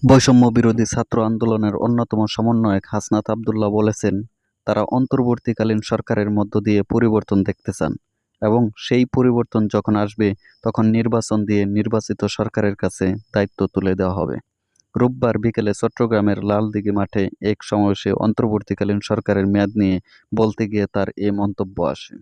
বৈষম্য বিরোধী ছাত্র আন্দোলনের অন্যতম সমন্বয়ক হাসনাত আবদুল্লাহ বলেছেন, তারা অন্তর্বর্তীকালীন সরকারের মধ্য দিয়ে পরিবর্তন দেখতে চান এবং সেই পরিবর্তন যখন আসবে তখন নির্বাচন দিয়ে নির্বাচিত সরকারের কাছে দায়িত্ব তুলে দেওয়া হবে। রোববার বিকেলে চট্টগ্রামের লালদীঘি মাঠে এক সমাবেশে অন্তর্বর্তীকালীন সরকারের মেয়াদ নিয়ে বলতে গিয়ে তার এ মন্তব্য আসে।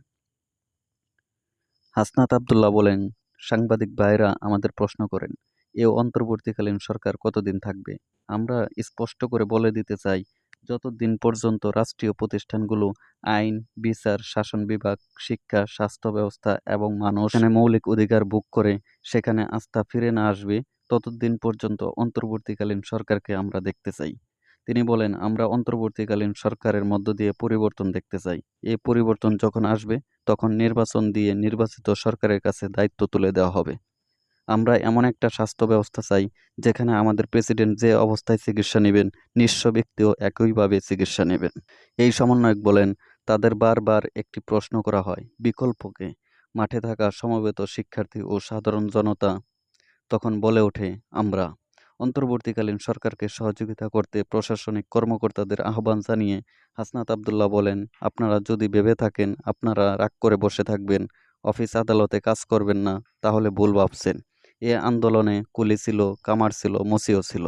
হাসনাত আবদুল্লাহ বলেন, সাংবাদিক ভাইরা আমাদের প্রশ্ন করেন, এ অন্তর্বর্তীকালীন সরকার কতদিন থাকবে? আমরা স্পষ্ট করে বলে দিতে চাই, যতদিন পর্যন্ত রাষ্ট্রীয় প্রতিষ্ঠানগুলো আইন, বিচার, শাসন বিভাগ, শিক্ষা, স্বাস্থ্য ব্যবস্থা এবং মানুষ এখানে মৌলিক অধিকার ভোগ করে সেখানে আস্থা ফিরে না আসবে, ততদিন পর্যন্ত অন্তর্বর্তীকালীন সরকারকে আমরা দেখতে চাই। তিনি বলেন, আমরা অন্তর্বর্তীকালীন সরকারের মধ্য দিয়ে পরিবর্তন দেখতে চাই। এই পরিবর্তন যখন আসবে তখন নির্বাচন দিয়ে নির্বাচিত সরকারের কাছে দায়িত্ব তুলে দেওয়া হবে। আমরা এমন একটা স্বাস্থ্য ব্যবস্থা চাই যেখানে আমাদের প্রেসিডেন্ট যে অবস্থায় চিকিৎসা নেবেন, নিঃস্ব ব্যক্তিও একইভাবে চিকিৎসা নেবেন। এই সমন্বয়ক বলেন, তাদের বারবার একটি প্রশ্ন করা হয়, বিকল্পকে? মাঠে থাকা সমবেত শিক্ষার্থী ও সাধারণ জনতা তখন বলে ওঠে, আমরা। অন্তর্বর্তীকালীন সরকারকে সহযোগিতা করতে প্রশাসনিক কর্মকর্তাদের আহ্বান জানিয়ে হাসনাত আবদুল্লাহ বলেন, আপনারা যদি ভেবে থাকেন আপনারা রাগ করে বসে থাকবেন, অফিস আদালতে কাজ করবেন না, তাহলে ভুল ভাবছেন। এ আন্দোলনে কুলি ছিল, কামার ছিল, মসিও ছিল।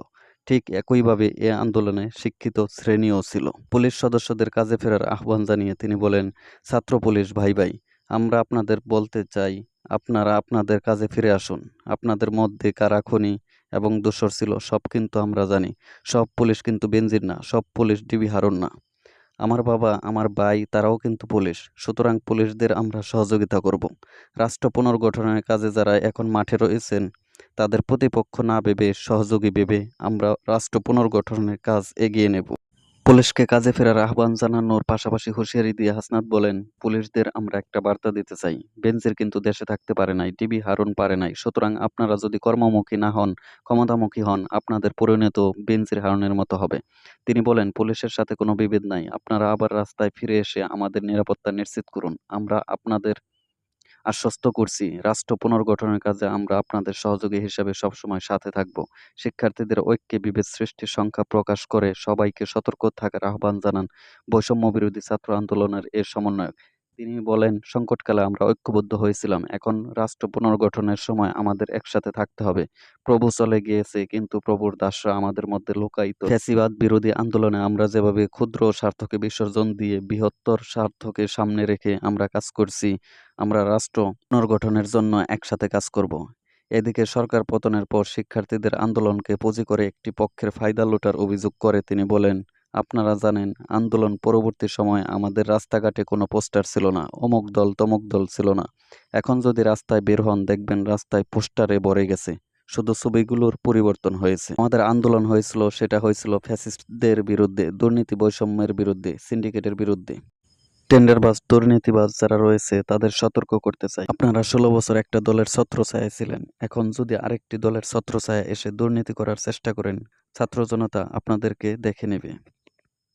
ঠিক একইভাবে এ আন্দোলনে শিক্ষিত শ্রেণীও ছিল। পুলিশ সদস্যদের কাজে ফেরার আহ্বান জানিয়ে তিনি বলেন, ছাত্র পুলিশ ভাই ভাই, আমরা আপনাদের বলতে চাই, আপনারা আপনাদের কাজে ফিরে আসুন। আপনাদের মধ্যে কারা খুনি এবং দোসর ছিল সব কিন্তু আমরা জানি। সব পুলিশ কিন্তু বেনজির না, সব পুলিশ ডিবি হারুন না। আমার বাবা, আমার ভাই তারাও কিন্তু পুলিশ। সুতরাং পুলিশদের আমরা সহযোগিতা করব। রাষ্ট্র পুনর্গঠনের কাজে যারা এখন মাঠে রয়েছেন তাদের প্রতিপক্ষ না ভেবে সহযোগী ভেবে আমরা রাষ্ট্র পুনর্গঠনের কাজ এগিয়ে নেব। পুলিশকে কাজে ফেরার আহ্বান জানানোর পাশাপাশি হুঁশিয়ারি দিয়ে হাসনাত বলেন, পুলিশদের আমরা একটা বার্তা দিতে চাই, বেনজির কিন্তু দেশে থাকতে পারে নাই, ডিবি হারুন পারে নাই। সুতরাং আপনারা যদি কর্মমুখী না হন, ক্ষমতামুখী হন, আপনাদের পরিণত বেনজির হারুনের মতো হবে। তিনি বলেন, পুলিশের সাথে কোনো বিভেদ নাই, আপনারা আবার রাস্তায় ফিরে এসে আমাদের নিরাপত্তা নিশ্চিত করুন। আমরা আপনাদের আশ্বস্ত করছি, রাষ্ট্র পুনর্গঠনের কাজে আমরা আপনাদের সহযোগী হিসেবে সবসময় সাথে থাকব। শিক্ষার্থীদের ঐক্যে বিভেদ সৃষ্টির শঙ্কা প্রকাশ করে সবাইকে সতর্ক থাকার আহ্বান জানান বৈষম্য বিরোধী ছাত্র আন্দোলনের এর সমন্বয়ক। তিনি বলেন, সংকটকালে আমরা ঐক্যবদ্ধ হয়েছিলাম, এখন রাষ্ট্র পুনর্গঠনের সময় আমাদের একসাথে থাকতে হবে। প্রভু চলে গিয়েছে, কিন্তু প্রভুর দাসরা আমাদের মধ্যে লুকায়িত। ফ্যাসিবাদ বিরোধী আন্দোলনে আমরা যেভাবে ক্ষুদ্র স্বার্থকে বিসর্জন দিয়ে বৃহত্তর স্বার্থকে সামনে রেখে আমরা কাজ করছি, আমরা রাষ্ট্র পুনর্গঠনের জন্য একসাথে কাজ করব। এদিকে সরকার পতনের পর শিক্ষার্থীদের আন্দোলনকে পুঁজি করে একটি পক্ষের ফায়দা লুটার অভিযোগ করে তিনি বলেন, আপনারা জানেন, আন্দোলন পরবর্তী সময়ে আমাদের রাস্তাঘাটে কোনো পোস্টার ছিল না, অমুক দল তমুক দল ছিল না। এখন যদি রাস্তায় বের হন দেখবেন রাস্তায় পোস্টারে ভরে গেছে, শুধু ছবিগুলোর পরিবর্তন হয়েছে। আমাদের আন্দোলন হয়েছিল, সেটা হয়েছিল ফ্যাসিস্টদের বিরুদ্ধে, দুর্নীতি বৈষম্যের বিরুদ্ধে, সিন্ডিকেটের বিরুদ্ধে। টেন্ডারবাজ, দুর্নীতিবাজ যারা রয়েছে তাদের সতর্ক করতে চাই। আপনারা ১৬ বছর একটা দলের ছত্রছায়ায় ছিলেন, এখন যদি আরেকটি দলের ছত্রছায়ায় এসে দুর্নীতি করার চেষ্টা করেন, ছাত্র জনতা আপনাদেরকে দেখে নেবে।